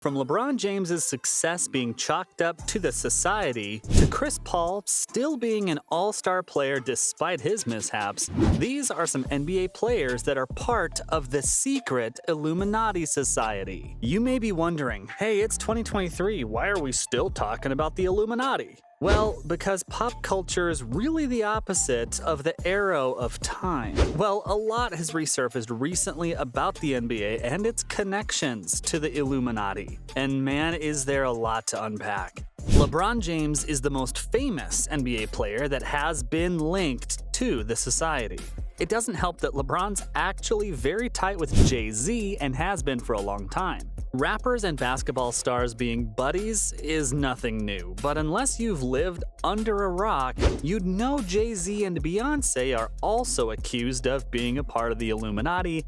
From LeBron James's success being chalked up to the society, to Chris Paul still being an all-star player despite his mishaps, these are some NBA players that are part of the secret Illuminati society. You may be wondering, hey, it's 2023, why are we still talking about the Illuminati? Well, because pop culture is really the opposite of the arrow of time. Well, a lot has resurfaced recently about the NBA and its connections to the Illuminati. And man, is there a lot to unpack. LeBron James is the most famous NBA player that has been linked to the society. It doesn't help that LeBron's actually very tight with Jay-Z and has been for a long time. Rappers and basketball stars being buddies is nothing new, but unless you've lived under a rock, you'd know Jay-Z and Beyoncé are also accused of being a part of the Illuminati,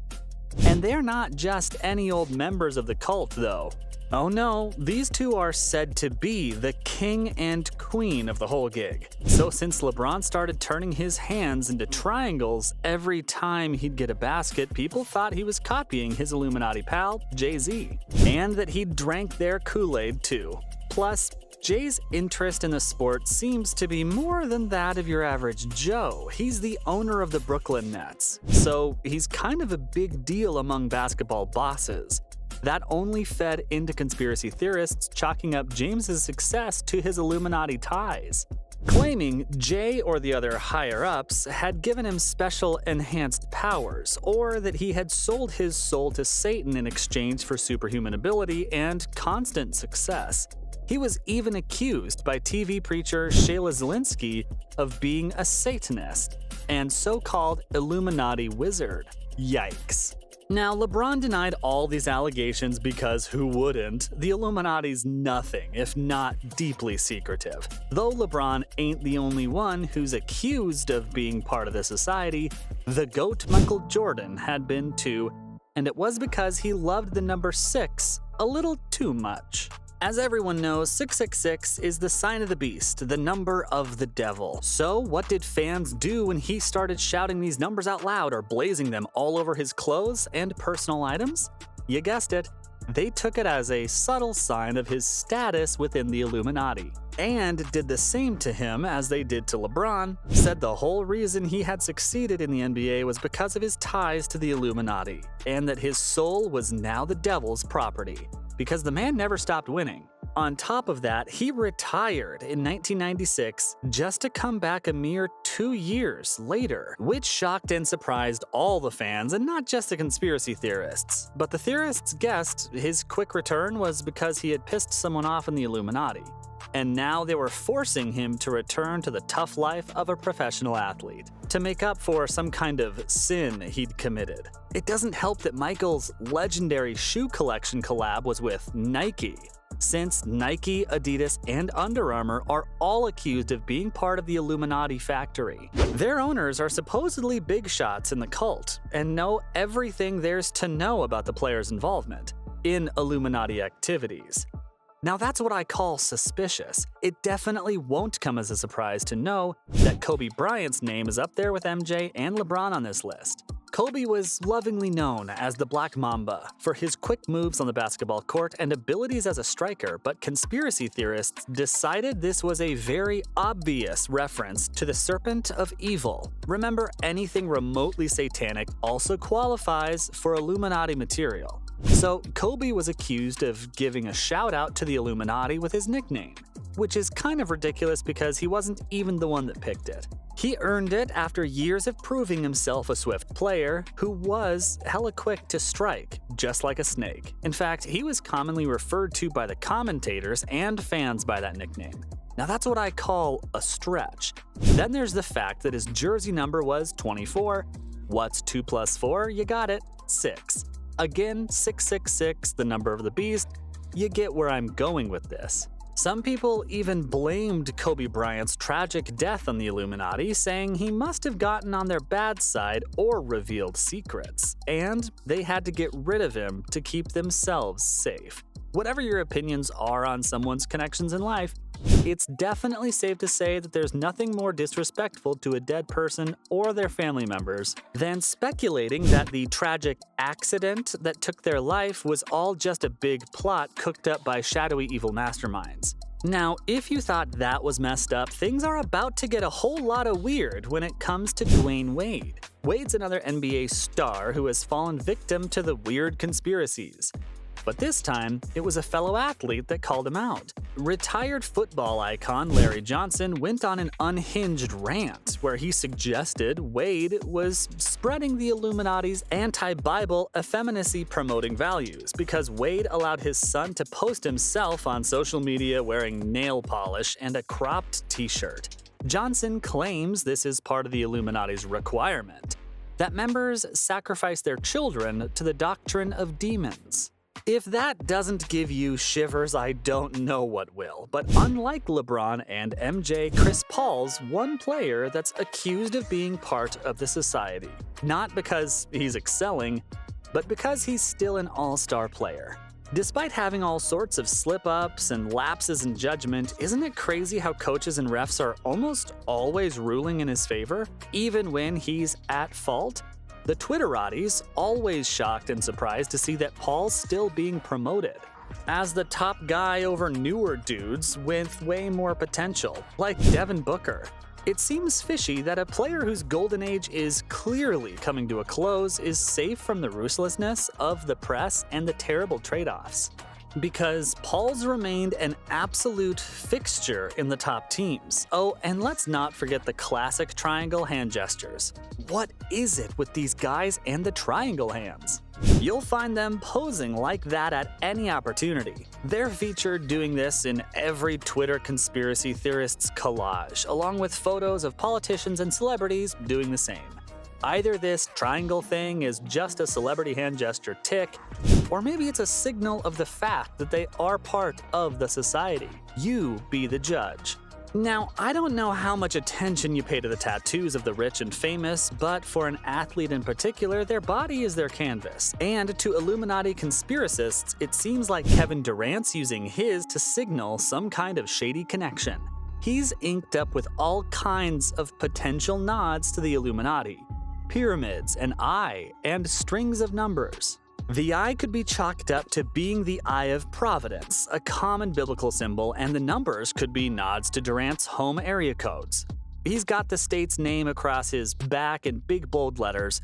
and they're not just any old members of the cult, though. Oh no, these two are said to be the king and queen of the whole gig. So since LeBron started turning his hands into triangles every time he'd get a basket, people thought he was copying his Illuminati pal, Jay-Z, and that he drank their Kool-Aid too. Plus, Jay's interest in the sport seems to be more than that of your average Joe. He's the owner of the Brooklyn Nets, so he's kind of a big deal among basketball bosses. That only fed into conspiracy theorists chalking up James's success to his Illuminati ties, claiming Jay or the other higher-ups had given him special enhanced powers, or that he had sold his soul to Satan in exchange for superhuman ability and constant success. He was even accused by TV preacher Shayla Zelinsky of being a Satanist and so-called Illuminati wizard. Yikes. Now, LeBron denied all these allegations because who wouldn't? The Illuminati's nothing if not deeply secretive. Though LeBron ain't the only one who's accused of being part of the society, the GOAT Michael Jordan had been too, and it was because he loved the number 6 a little too much. As everyone knows, 666 is the sign of the beast, the number of the devil. So what did fans do when he started shouting these numbers out loud or blazing them all over his clothes and personal items? You guessed it, they took it as a subtle sign of his status within the Illuminati, and did the same to him as they did to LeBron, said the whole reason he had succeeded in the NBA was because of his ties to the Illuminati, and that his soul was now the devil's property, because the man never stopped winning. On top of that, he retired in 1996 just to come back a mere 2 years later, which shocked and surprised all the fans and not just the conspiracy theorists. But the theorists guessed his quick return was because he had pissed someone off in the Illuminati, and now they were forcing him to return to the tough life of a professional athlete, to make up for some kind of sin he'd committed. It doesn't help that Michael's legendary shoe collection collab was with Nike, since Nike, Adidas, and Under Armour are all accused of being part of the Illuminati factory. Their owners are supposedly big shots in the cult, and know everything there's to know about the players' involvement in Illuminati activities. Now that's what I call suspicious. It definitely won't come as a surprise to know that Kobe Bryant's name is up there with MJ and LeBron on this list. Kobe was lovingly known as the Black Mamba for his quick moves on the basketball court and abilities as a striker, but conspiracy theorists decided this was a very obvious reference to the Serpent of Evil. Remember, anything remotely satanic also qualifies for Illuminati material. So Kobe was accused of giving a shout out to the Illuminati with his nickname, which is kind of ridiculous because he wasn't even the one that picked it. He earned it after years of proving himself a swift player who was hella quick to strike, just like a snake. In fact, he was commonly referred to by the commentators and fans by that nickname. Now that's what I call a stretch. Then there's the fact that his jersey number was 24. What's 2 plus 4? You got it, 6. Again, 666, the number of the beast. You get where I'm going with this. Some people even blamed Kobe Bryant's tragic death on the Illuminati, saying he must have gotten on their bad side or revealed secrets, and they had to get rid of him to keep themselves safe. Whatever your opinions are on someone's connections in life, it's definitely safe to say that there's nothing more disrespectful to a dead person or their family members than speculating that the tragic accident that took their life was all just a big plot cooked up by shadowy evil masterminds. Now, if you thought that was messed up, things are about to get a whole lot of weird when it comes to Dwayne Wade. Wade's another NBA star who has fallen victim to the weird conspiracies. But this time, it was a fellow athlete that called him out. Retired football icon Larry Johnson went on an unhinged rant where he suggested Wade was spreading the Illuminati's anti-Bible effeminacy-promoting values because Wade allowed his son to post himself on social media wearing nail polish and a cropped t-shirt. Johnson claims this is part of the Illuminati's requirement, that members sacrifice their children to the doctrine of demons. If that doesn't give you shivers, I don't know what will. But unlike LeBron and MJ, Chris Paul's one player that's accused of being part of the society. Not because he's excelling, but because he's still an all-star player. Despite having all sorts of slip-ups and lapses in judgment, isn't it crazy how coaches and refs are almost always ruling in his favor, even when he's at fault? The Twitterati's always shocked and surprised to see that Paul's still being promoted as the top guy over newer dudes with way more potential, like Devin Booker. It seems fishy that a player whose golden age is clearly coming to a close is safe from the ruthlessness of the press and the terrible trade-offs. Because Paul's remained an absolute fixture in the top teams. Oh, and let's not forget the classic triangle hand gestures. What is it with these guys and the triangle hands? You'll find them posing like that at any opportunity. They're featured doing this in every Twitter conspiracy theorist's collage, along with photos of politicians and celebrities doing the same. Either this triangle thing is just a celebrity hand gesture tick, or maybe it's a signal of the fact that they are part of the society. You be the judge. Now, I don't know how much attention you pay to the tattoos of the rich and famous, but for an athlete in particular, their body is their canvas. And to Illuminati conspiracists, it seems like Kevin Durant's using his to signal some kind of shady connection. He's inked up with all kinds of potential nods to the Illuminati. Pyramids, an eye, and strings of numbers. The eye could be chalked up to being the eye of providence, a common biblical symbol, and the numbers could be nods to Durant's home area codes. He's got the state's name across his back in big bold letters,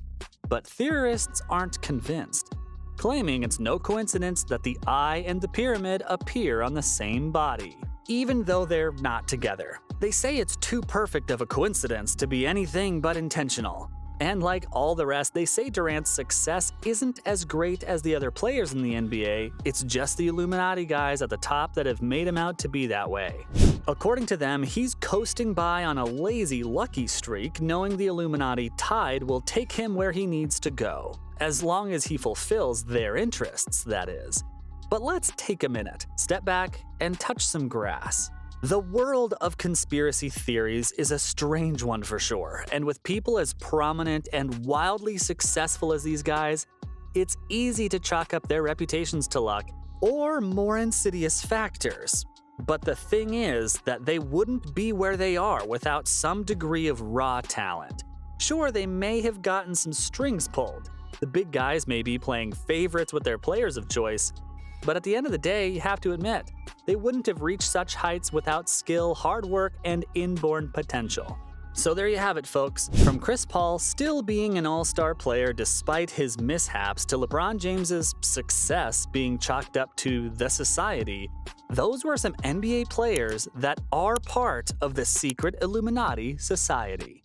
but theorists aren't convinced, claiming it's no coincidence that the eye and the pyramid appear on the same body, even though they're not together. They say it's too perfect of a coincidence to be anything but intentional. And like all the rest, they say Durant's success isn't as great as the other players in the NBA, it's just the Illuminati guys at the top that have made him out to be that way. According to them, he's coasting by on a lazy, lucky streak, knowing the Illuminati tide will take him where he needs to go, as long as he fulfills their interests, that is. But let's take a minute, step back, and touch some grass. The world of conspiracy theories is a strange one for sure, and with people as prominent and wildly successful as these guys, it's easy to chalk up their reputations to luck or more insidious factors. But the thing is that they wouldn't be where they are without some degree of raw talent. Sure, they may have gotten some strings pulled. The big guys may be playing favorites with their players of choice, but at the end of the day, you have to admit, they wouldn't have reached such heights without skill, hard work, and inborn potential. So there you have it, folks. From Chris Paul still being an all-star player despite his mishaps to LeBron James's success being chalked up to the society, those were some NBA players that are part of the secret Illuminati society.